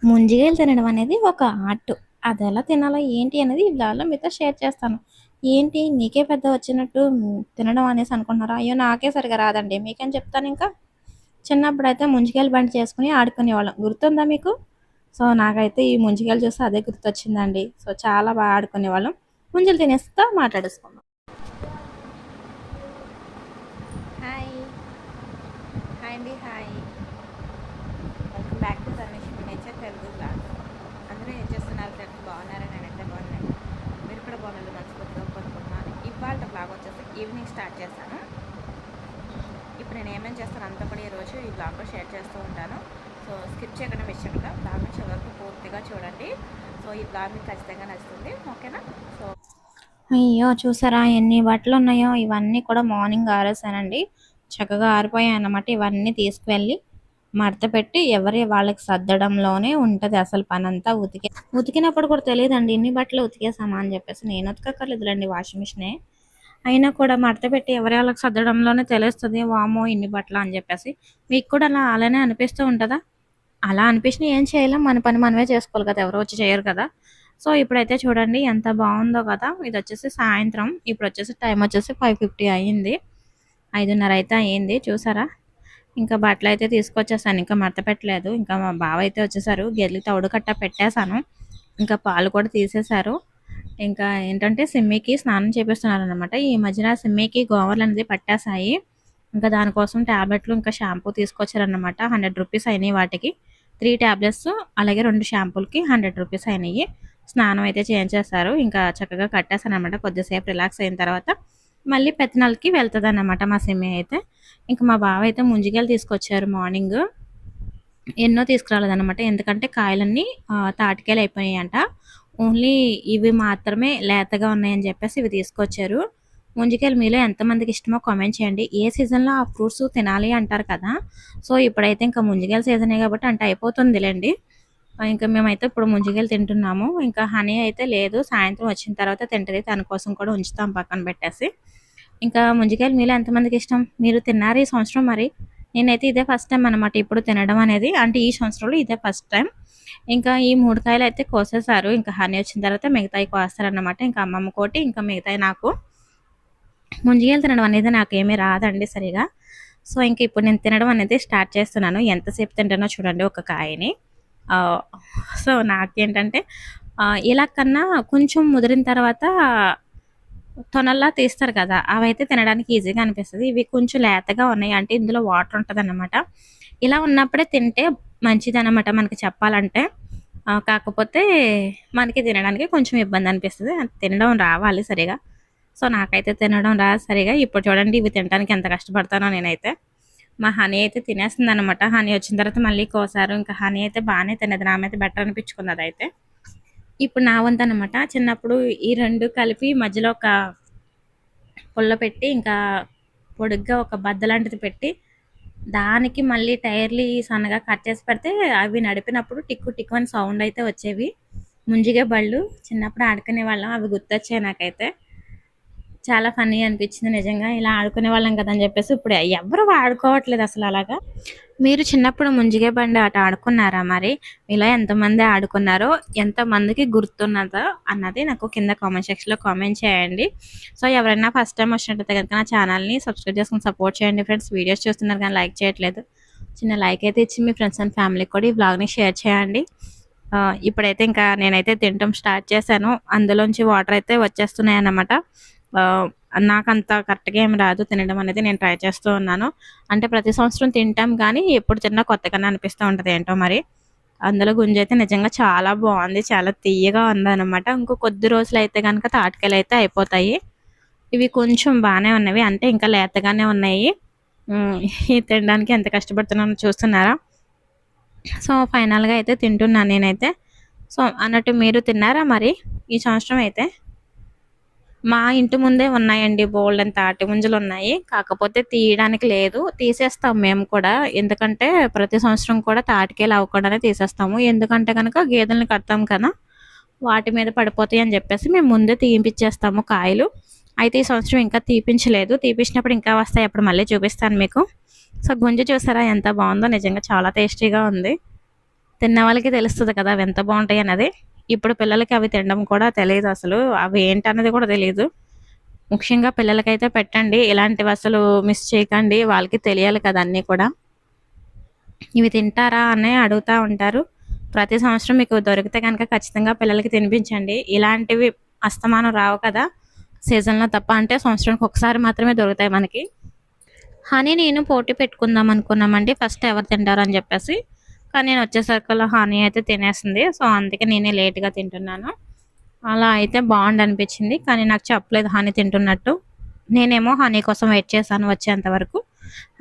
ముంజికాయలు తినడం అనేది ఒక ఆర్ట్. అదెలా తినాలో ఏంటి అనేది ఈ వ్లాగ్‌లో మీతో షేర్ చేస్తాను. ఏంటి నీకే పెద్ద వచ్చినట్టు తినడం అనేసి అనుకుంటున్నారా? అయ్యో! నాకే సరిగ్గా రాదండి. మీకేం చెప్తానింకా. చిన్నప్పుడైతే ముంజికాయల బండి చేసుకొని ఆడుకునేవాళ్ళం. గుర్తుందా మీకు? సో, నాకైతే ఈ ముంజికాయలు చూస్తే అదే గుర్తొచ్చిందండి. సో, చాలా బాగా ఆడుకునేవాళ్ళం. ముంజలు తినేస్తా మాట్లాడేసుకుందాం. హాయ్. హాయ్ అండి. Hi. Welcome back to Dharmesh nature Telugu vlog. అందరూ ఏం చేస్తున్నారు ఫ్రెండ్స్? బాగున్నారా? నేనైతే బాగున్నాను. మీరు కూడా బాగున్నారు మనస్ఫూర్తిగా కోరుకుంటున్నాను. ఇవాళ బ్లాగ్ వచ్చేసి ఈవినింగ్ స్టార్ట్ చేశాను. ఇప్పుడు నేను ఏమేమి చేస్తాను అంతా కూడా ఈరోజు ఈ బ్లాగ్లో షేర్ చేస్తూ ఉంటాను. సో స్కిప్ చేయకుండా మిస్ చేయకుండా బ్లాగ్ నుంచి వరకు పూర్తిగా చూడండి. సో ఈ బ్లాగ్ మీకు ఖచ్చితంగా నచ్చుతుంది. ఓకేనా? సో అయ్యో! చూసారా ఎన్ని బట్టలు ఉన్నాయో? ఇవన్నీ కూడా మార్నింగ్ ఆరేసానండి. చక్కగా ఆరిపోయాయి అన్నమాట. ఇవన్నీ తీసుకువెళ్ళి మడత పెట్టి ఎవరి వాళ్ళకి సర్దడంలోనే ఉంటది అసలు పనంతా. ఉతికినప్పుడు కూడా తెలియదండి ఇన్ని బట్టలు ఉతికేసామా అని చెప్పేసి. నేను ఉతకక్కర్లేదులేండి, వాషింగ్ మిషనే. అయినా కూడా మడత పెట్టి ఎవరి వాళ్ళకి సర్దడంలోనే తెలుస్తుంది వామ్మో ఇన్ని బట్టలు అని చెప్పేసి. మీకు కూడా అలానే అనిపిస్తూ ఉంటుందా? అలా అనిపించినా ఏం చేయలేం, మన పని మనమే చేసుకోవాలి కదా, ఎవరో వచ్చి చేయరు కదా. సో ఇప్పుడైతే చూడండి ఎంత బాగుందో కదా. ఇది వచ్చేసి సాయంత్రం, ఇప్పుడు వచ్చేసి టైం వచ్చేసి 5:50 అయ్యింది. 5:30 అయితే అయ్యింది. చూసారా? ఇంకా బట్టలు అయితే తీసుకొచ్చేసాను, ఇంకా మడత పెట్టలేదు. ఇంకా మా బావ అయితే వచ్చేసారు, గెల్లి తౌడు కట్ట పెట్టేశాను. ఇంకా పాలు కూడా తీసేశారు. ఇంకా ఏంటంటే సిమ్మికి స్నానం చేపిస్తున్నారు అనమాట. ఈ మధ్యన సిమ్మికి గోవర్లు అనేది పట్టేశాయి. ఇంకా దానికోసం ట్యాబ్లెట్లు ఇంకా షాంపూ తీసుకొచ్చారనమాట. 100 రూపీస్ అయినాయి వాటికి. 3 ట్యాబ్లెట్స్ అలాగే 2 షాంపూలకి 100 రూపీస్ అయినాయి. స్నానం అయితే చేయించేస్తారు. ఇంకా చక్కగా కట్టేశాను అనమాట. కొద్దిసేపు రిలాక్స్ అయిన తర్వాత మళ్ళీ పెత్తనాలకి వెళ్తుంది అన్నమాట మా సిమ్మి అయితే. ఇంకా మా బావ అయితే ముంజికాయలు తీసుకొచ్చారు మార్నింగ్. ఎన్నో తీసుకురాలేదనమాట. ఎందుకంటే కాయలన్నీ తాటికాయలు అయిపోయాయంట. ఓన్లీ ఇవి మాత్రమే లేతగా ఉన్నాయని చెప్పేసి ఇవి తీసుకొచ్చారు. ముంజికాయలు మీలో ఎంతమందికి ఇష్టమో కామెంట్ చేయండి. ఏ సీజన్లో ఆ ఫ్రూట్స్ తినాలి అంటారు కదా. సో ఇప్పుడైతే ఇంకా ముంజికాయల సీజనే కాబట్టి అంటే అయిపోతుందిలేండి. ఇంకా మేమైతే ఇప్పుడు ముంజికాయలు తింటున్నాము. ఇంకా హనీ అయితే లేదు, సాయంత్రం వచ్చిన తర్వాత తింటది. తన కోసం కూడా ఉంచుతాం పక్కన పెట్టేసి. ఇంకా ముంజికాయలు మీలో ఎంతమందికి ఇష్టం? మీరు తిన్నారు ఈ సంవత్సరం మరి? నేనైతే ఇదే ఫస్ట్ టైం అనమాట ఇప్పుడు తినడం అనేది. అంటే ఈ సంవత్సరంలో ఇదే ఫస్ట్ టైం. ఇంకా ఈ 3 కాయలు అయితే కోసేశారు. ఇంకా హనీ వచ్చిన తర్వాత మిగతాయి కోస్తారనమాట. ఇంకా అమ్మమ్మ కోటి ఇంకా మిగతాయి నాకు. ముంజికాయలు తినడం అనేది నాకేమీ రాదండి సరిగా. సో ఇంక ఇప్పుడు నేను తినడం అనేది స్టార్ట్ చేస్తున్నాను. ఎంతసేపు తింటానో చూడండి ఒక కాయని. సో నాకేంటంటే ఇలా కన్నా కొంచెం ముదిరిన తర్వాత తొనల్లా తీస్తారు కదా, అవైతే తినడానికి ఈజీగా అనిపిస్తుంది. ఇవి కొంచెం లేతగా ఉన్నాయి, అంటే ఇందులో వాటర్ ఉంటుంది అన్నమాట. ఇలా ఉన్నప్పుడే తింటే మంచిది అనమాట మనకి చెప్పాలంటే. కాకపోతే మనకి తినడానికి కొంచెం ఇబ్బంది అనిపిస్తుంది. తినడం రావాలి సరిగా. సో నాకైతే తినడం రాదు సరిగా. ఇప్పుడు చూడండి ఇవి తినడానికి ఎంత కష్టపడతానో నేనైతే. మా హనీ అయితే తినేస్తుంది అనమాట. హనీ వచ్చిన తర్వాత మళ్ళీ కోసారు. ఇంకా హనీ అయితే బాగానే తినేది, నా మీద బెటర్ అనిపించుకుంది అదైతే. ఇప్పుడు నా వంతు అనమాట. చిన్నప్పుడు ఈ 2 కలిపి మధ్యలో ఒక పుల్ల పెట్టి ఇంకా పొడుగ్గా ఒక బద్ద లాంటిది పెట్టి దానికి మళ్ళీ టైర్లు సన్నగా కట్ చేసి పెడితే అవి నడిపినప్పుడు టిక్కు టిక్కు అని సౌండ్ అయితే వచ్చేవి. ముంజిగా బళ్ళు చిన్నప్పుడు ఆడుకునే వాళ్ళం, అవి గుర్తొచ్చాయి నాకైతే. చాలా ఫన్నీ అనిపించింది నిజంగా. ఇలా ఆడుకునే వాళ్ళం కదా అని చెప్పేసి ఇప్పుడు ఎవరు ఆడుకోవట్లేదు అసలు అలాగా. మీరు చిన్నప్పుడు ముంజిగే బండి ఆట ఆడుకున్నారా మరి? మీలో ఎంతమంది ఆడుకున్నారో, ఎంతమందికి గుర్తున్నదో అన్నది నాకు కింద కామెంట్ సెక్షన్లో కామెంట్ చేయండి. సో ఎవరైనా ఫస్ట్ టైం వచ్చినట్టయితే కనుక నా ఛానల్ని సబ్స్క్రైబ్ చేసుకుని సపోర్ట్ చేయండి ఫ్రెండ్స్. వీడియోస్ చూస్తున్నారు కానీ లైక్ చేయట్లేదు. చిన్న లైక్ అయితే ఇచ్చి మీ ఫ్రెండ్స్ అండ్ ఫ్యామిలీకి కూడా ఈ బ్లాగ్ని షేర్ చేయండి. ఇప్పుడైతే ఇంకా నేనైతే తినటం స్టార్ట్ చేశాను. అందులోంచి వాటర్ అయితే వచ్చేస్తున్నాయి అన్నమాట. నాకంత కరెక్ట్గా ఏం రాదు తినడం అనేది, నేను ట్రై చేస్తూ ఉన్నాను. అంటే ప్రతి సంవత్సరం తింటాం కానీ ఎప్పుడు తిన్నా కొత్తగానే అనిపిస్తూ ఉంటుంది ఏంటో మరి. అందులో గుంజ అయితే నిజంగా చాలా బాగుంది, చాలా తీయగా ఉందన్నమాట. ఇంకో కొద్ది రోజులు అయితే కనుక తాటికాయలు అయితే అయిపోతాయి. ఇవి కొంచెం బాగానే ఉన్నవి, అంటే ఇంకా లేతగానే ఉన్నాయి. తినడానికి ఎంత కష్టపడుతున్నానో చూస్తున్నారా. సో ఫైనల్గా అయితే తింటున్నాను నేనైతే. సో అన్నట్టు మీరు తిన్నారా మరి ఈ సంవత్సరం అయితే? మా ఇంటి ముందే ఉన్నాయండి బోల్డెన్ తాటి ముంజలు ఉన్నాయి. కాకపోతే తీయడానికి లేదు, తీసేస్తాం మేము కూడా. ఎందుకంటే ప్రతి సంవత్సరం కూడా తాటికాయలు అవ్వకుండానే తీసేస్తాము. ఎందుకంటే కనుక గేదెలను కడతాం కదా, వాటి మీద పడిపోతాయి అని చెప్పేసి మేము ముందే తీపించేస్తాము కాయలు. అయితే ఈ సంవత్సరం ఇంకా తీపించలేదు. తీపించినప్పుడు ఇంకా వస్తాయి, అప్పుడు మళ్ళీ చూపిస్తాను మీకు. సో గుంజ చూసారా ఎంత బాగుందో, నిజంగా చాలా టేస్టీగా ఉంది. తిన్న వాళ్ళకి తెలుస్తుంది కదా అవి ఎంత బాగుంటాయి అన్నది. ఇప్పుడు పిల్లలకి అవి తినడం కూడా తెలియదు, అసలు అవి ఏంటన్నది కూడా తెలియదు. ముఖ్యంగా పిల్లలకైతే పెట్టండి, ఇలాంటివి అసలు మిస్ చేయకండి, వాళ్ళకి తెలియాలి కదా అన్నీ కూడా. ఇవి తింటారా అని అడుగుతూ ఉంటారు. ప్రతి సంవత్సరం మీకు దొరికితే కనుక ఖచ్చితంగా పిల్లలకి తినిపించండి. ఇలాంటివి అస్తమానం రావు కదా, సీజన్లో తప్ప, అంటే సంవత్సరానికి ఒకసారి మాత్రమే దొరుకుతాయి మనకి. హనీ నేను పోటీ పెట్టుకుందాం అనుకున్నామండి ఫస్ట్ ఎవరు తింటారు అని చెప్పేసి. కానీ నేను వచ్చేసరికల్లా హనీ అయితే తినేసింది. సో అందుకే నేనే లేట్గా తింటున్నాను. అలా అయితే బాగుండు అనిపించింది, కానీ నాకు చెప్పలేదు హనీ తింటున్నట్టు. నేనేమో హనీ కోసం వెయిట్ చేశాను వచ్చేంతవరకు.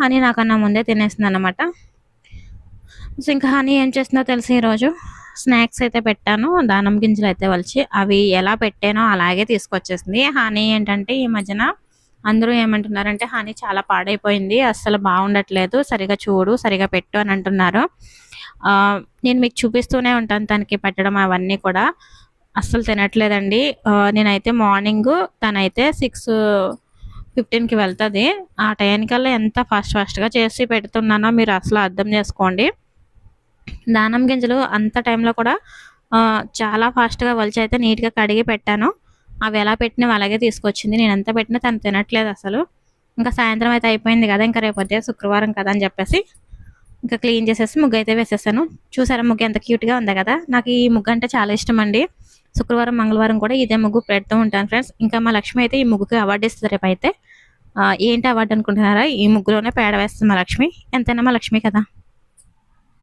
హనీ నాకన్నా ముందే తినేసింది అనమాట. సో ఇంకా హనీ ఏం చేసిందో తెలిసి ఈరోజు స్నాక్స్ అయితే పెట్టాను. దానిమ్మ గింజలు అయితే వలిచి అవి ఎలా పెట్టానో అలాగే తీసుకొచ్చేసింది. హనీ ఏంటంటే ఈ మధ్యన అందరూ ఏమంటున్నారంటే హనీ చాలా పాడైపోయింది, అస్సలు బాగుండట్లేదు, సరిగా చూడు, సరిగా పెట్టు అని అంటున్నారు. నేను మీకు చూపిస్తూనే ఉంటాను తనకి పెట్టడం అవన్నీ కూడా. అస్సలు తినట్లేదండి. నేనైతే మార్నింగ్ తనైతే 6:15కి వెళ్తుంది. ఆ టైంకల్లా ఎంత ఫాస్ట్గా చేసి పెడుతున్నానో మీరు అసలు అర్థం చేసుకోండి. దానిమ్మ గింజలు అంత టైంలో కూడా చాలా ఫాస్ట్గా వలిచి అయితే నీట్గా కడిగి పెట్టాను. అవి ఎలా పెట్టినవి అలాగే తీసుకొచ్చింది. నేను ఎంత పెట్టినా తను తినట్లేదు అసలు. ఇంకా సాయంత్రం అయితే అయిపోయింది కదా, ఇంకా రేపు పొద్దున శుక్రవారం కదా అని చెప్పేసి ఇంకా క్లీన్ చేసేసి ముగ్గు అయితే వేసేసాను. చూసారా ముగ్గు ఎంత క్యూట్గా ఉంది కదా. నాకు ఈ ముగ్గు అంటే చాలా ఇష్టం అండి. శుక్రవారం మంగళవారం కూడా ఇదే ముగ్గు పెడుతూ ఉంటాను ఫ్రెండ్స్. ఇంకా మా లక్ష్మి అయితే ఈ ముగ్గుకి అవార్డు ఇస్తుంది రేపు అయితే. ఏంటి అవార్డు అనుకుంటున్నారా, ఈ ముగ్గులోనే పేడ వేస్తుంది మా లక్ష్మి. ఎంతైనా మా లక్ష్మి కదా.